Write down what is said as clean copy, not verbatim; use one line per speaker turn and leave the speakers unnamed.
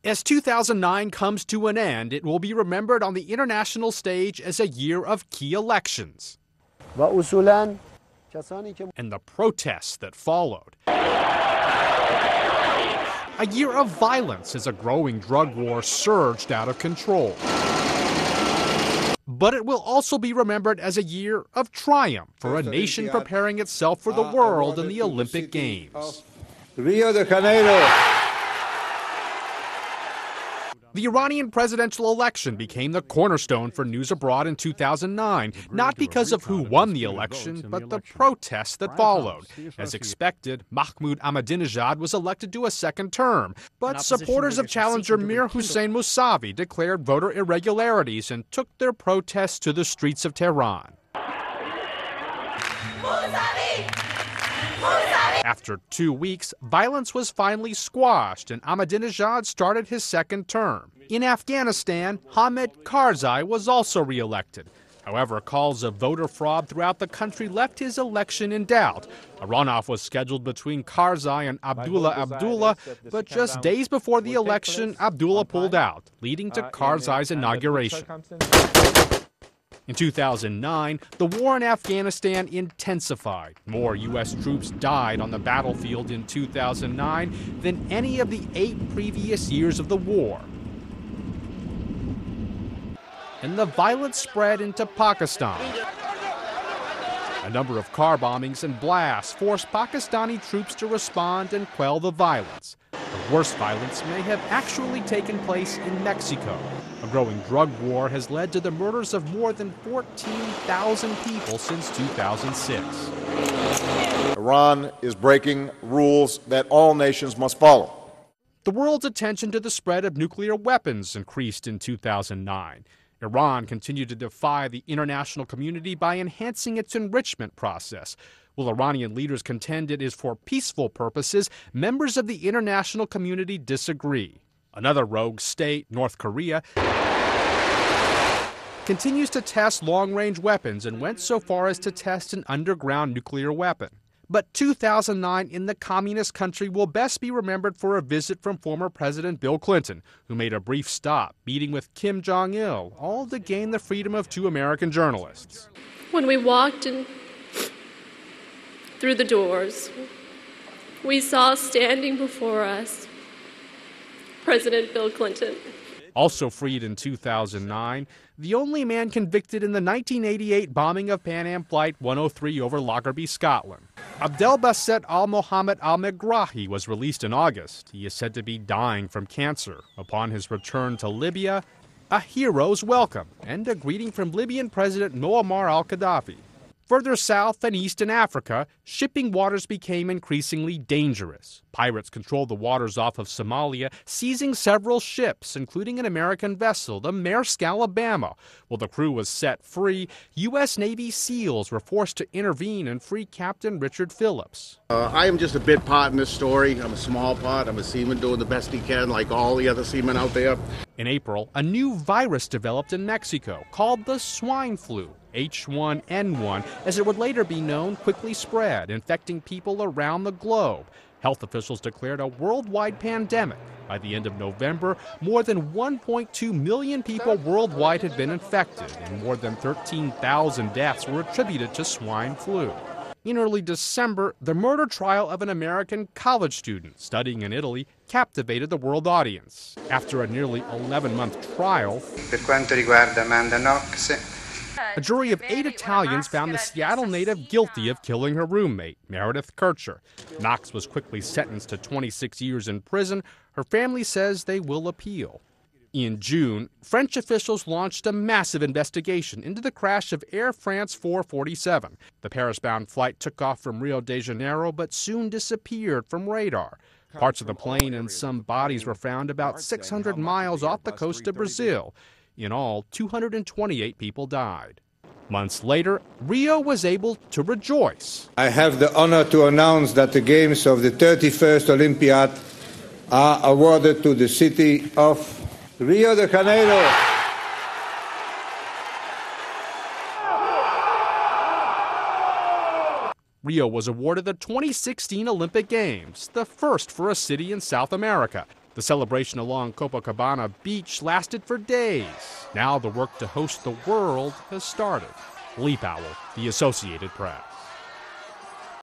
As 2009 comes to an end, it will be remembered on the international stage as a year of key elections and the protests that followed. A year of violence as a growing drug war surged out of control. But it will also be remembered as a year of triumph for a nation preparing itself for the world in the Olympic Games.
Rio de Janeiro.
The Iranian presidential election became the cornerstone for news abroad in 2009, not because of who won the election, but the protests that followed. As expected, Mahmoud Ahmadinejad was elected to a second term, but supporters of challenger Mir Hossein Mousavi declared voter irregularities and took their protests to the streets of Tehran. After 2 weeks, violence was finally squashed and Ahmadinejad started his second term. In Afghanistan, Hamid Karzai was also re-elected. However, calls of voter fraud throughout the country left his election in doubt. A runoff was scheduled between Karzai and Abdullah Abdullah, but just days before the election, Abdullah pulled out, leading to Karzai's inauguration. In 2009, the war in Afghanistan intensified. More U.S. troops died on the battlefield in 2009 than any of the 8 previous years of the war. And the violence spread into Pakistan. A number of car bombings and blasts forced Pakistani troops to respond and quell the violence. The worst violence may have actually taken place in Mexico. A growing drug war has led to the murders of more than 14,000 people since 2006.
Iran is breaking rules that all nations must follow.
The world's attention to the spread of nuclear weapons increased in 2009. Iran continued to defy the international community by enhancing its enrichment process. While Iranian leaders contend it is for peaceful purposes, members of the international community disagree. Another rogue state, North Korea, continues to test long-range weapons and went so far as to test an underground nuclear weapon. But 2009 in the communist country will best be remembered for a visit from former President Bill Clinton, who made a brief stop, meeting with Kim Jong-il, all to gain the freedom of 2 American journalists.
When we walked in through the doors, we saw standing before us President Bill Clinton.
Also freed in 2009, the only man convicted in the 1988 bombing of Pan Am Flight 103 over Lockerbie, Scotland. Abdelbasset al-Mohammed al-Megrahi was released in August. He is said to be dying from cancer. Upon his return to Libya, a hero's welcome and a greeting from Libyan President Muammar al-Gaddafi. Further south and east in Africa, shipping waters became increasingly dangerous. Pirates controlled the waters off of Somalia, seizing several ships, including an American vessel, the Maersk Alabama. While the crew was set free, U.S. Navy SEALs were forced to intervene and free Captain Richard Phillips.
I am just a bit part in this story. I'm a small part. I'm a seaman doing the best he can, like all the other seamen out there.
In April, a new virus developed in Mexico called the swine flu. H1N1, as it would later be known, quickly spread, infecting people around the globe. Health officials declared a worldwide pandemic. By the end of November, more than 1.2 million people worldwide had been infected, and more than 13,000 deaths were attributed to swine flu. In early December, the murder trial of an American college student studying in Italy captivated the world audience. After a nearly 11-month trial,
per quanto riguarda Amanda Knox,
a jury of 8 Italians found the Seattle native guilty of killing her roommate, Meredith Kircher. Knox was quickly sentenced to 26 years in prison. Her family says they will appeal. In June, French officials launched a massive investigation into the crash of Air France 447. The Paris-bound flight took off from Rio de Janeiro but soon disappeared from radar. Parts of the plane and some bodies were found about 600 miles off the coast of Brazil. In all, 228 people died. Months later, Rio was able to rejoice.
I have the honor to announce that the games of the 31st Olympiad are awarded to the city of Rio de Janeiro.
Rio was awarded the 2016 Olympic Games, the first for a city in South America. The celebration along Copacabana Beach lasted for days. Now the work to host the world has started. Lee Powell, The Associated Press.